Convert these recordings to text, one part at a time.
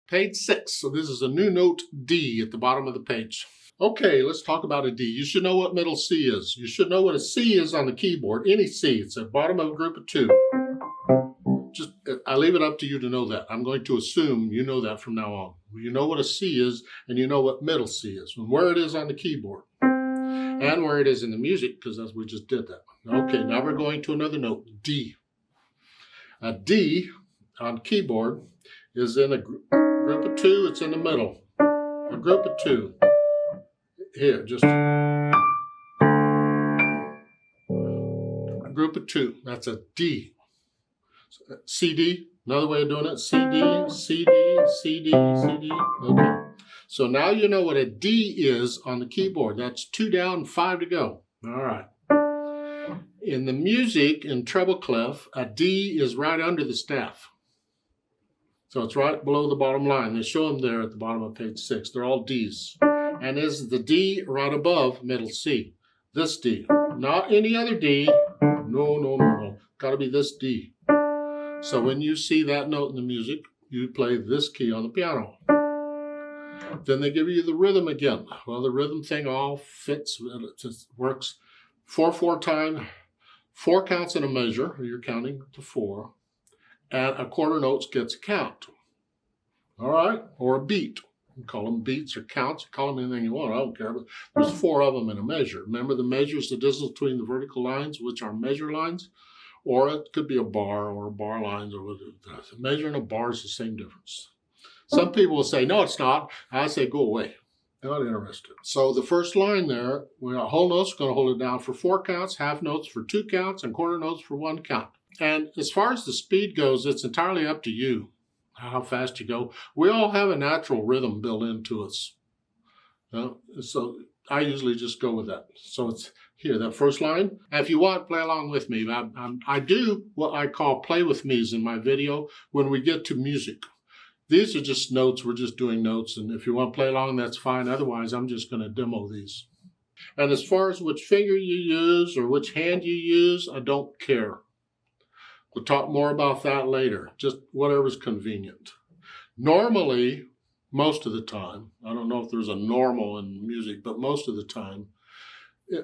Page 6. So this is a new note D at the bottom of the page. Okay, let's talk about a D. You should know what middle C is. You should know what a C is on the keyboard. Any C. It's at the bottom of a group of 2. I leave it up to you to know that. I'm going to assume you know that from now on. You know what a C is, and you know what middle C is, and where it is on the keyboard, and where it is in the music, because we just did that. Okay, now we're going to another note, D. A D on keyboard is in a group of 2. It's in the middle. A group of 2. Here, just a group of 2. That's a D. CD, another way of doing it, CD, CD, CD, CD. Okay. So now you know what a D is on the keyboard. That's 2 down, 5 to go. All right. In the music, in treble clef, a D is right under the staff. So it's right below the bottom line. They show them there at the bottom of page 6. They're all Ds. And is the D right above middle C. This D. Not any other D. No. Got to be this D. So when you see that note in the music, you play this key on the piano. Then they give you the rhythm again. Well, the rhythm thing all fits. It just works 4/4 time, 4 counts in a measure. You're counting to 4. And a quarter note gets a count. All right? Or a beat. You call them beats or counts. You call them anything you want. I don't care. But there's 4 of them in a measure. Remember, the measure is the distance between the vertical lines, which are measure lines. Or it could be a bar or bar lines or whatever. The measure and a bar is the same difference. Some people will say, no, it's not. I say, go away. They're not interested. So the first line there, we got whole notes, going to hold it down for 4 counts, half notes for 2 counts, and quarter notes for 1 count. And as far as the speed goes, it's entirely up to you how fast you go. We all have a natural rhythm built into us. So I usually just go with that. So it's here, that first line. And if you want, play along with me. I do what I call play with me's in my video when we get to music. These are just notes. We're just doing notes. And if you want to play along, that's fine. Otherwise, I'm just going to demo these. And as far as which finger you use or which hand you use, I don't care. We'll talk more about that later. Just whatever's convenient. Normally, most of the time, I don't know if there's a normal in music, but most of the time,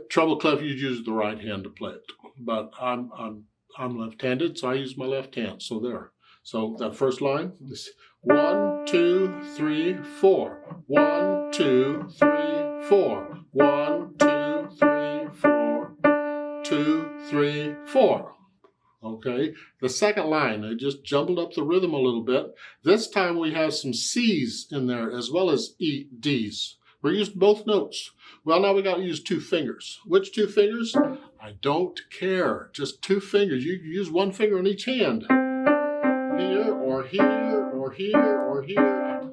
treble clef, you use the right hand to play it. But I'm left-handed, so I use my left hand. So there. So that first line is 1, 2, 3, 4. 1, 2, 3, 4. 1, 2, 3, 4. 2, 3, 4. Okay. The second line, I just jumbled up the rhythm a little bit. This time we have some C's in there as well as D's. We're using both notes. Well, now we got to use 2 fingers. Which 2 fingers? I don't care. Just 2 fingers. You use 1 finger in each hand. Here or here or here or here.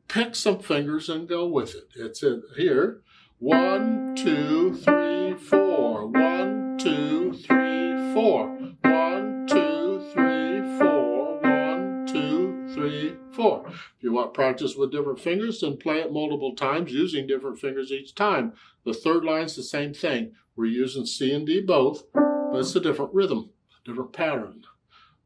Pick some fingers and go with it. It's in here. 1, 2, 3, 4. 1, 2, 3, 4. 1, 2, 3, 4. 1, 2, 3, 4. If you want practice with different fingers, then play it multiple times using different fingers each time. The third line's the same thing. We're using C and D both, but it's a different rhythm, a different pattern.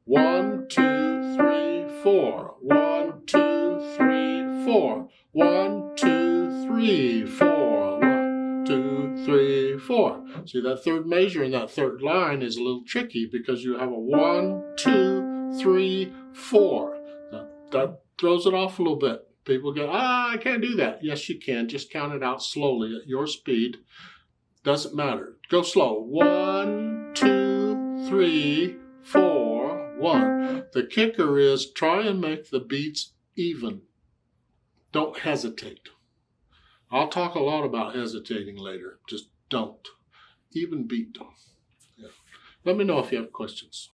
1, 2, 3, 4. 1, 2, 3, 4. 1, 2, 3, 4. 1, 2, 3, 4. See, that third measure in that third line is a little tricky because you have a 1, 2, 3, 4. That throws it off a little bit. People go, I can't do that. Yes, you can. Just count it out slowly at your speed. Doesn't matter. Go slow. 1, 2, 3, 4, 1. The kicker is try and make the beats even. Don't hesitate. I'll talk a lot about hesitating later. Just don't. Even beat. Yeah. Let me know if you have questions.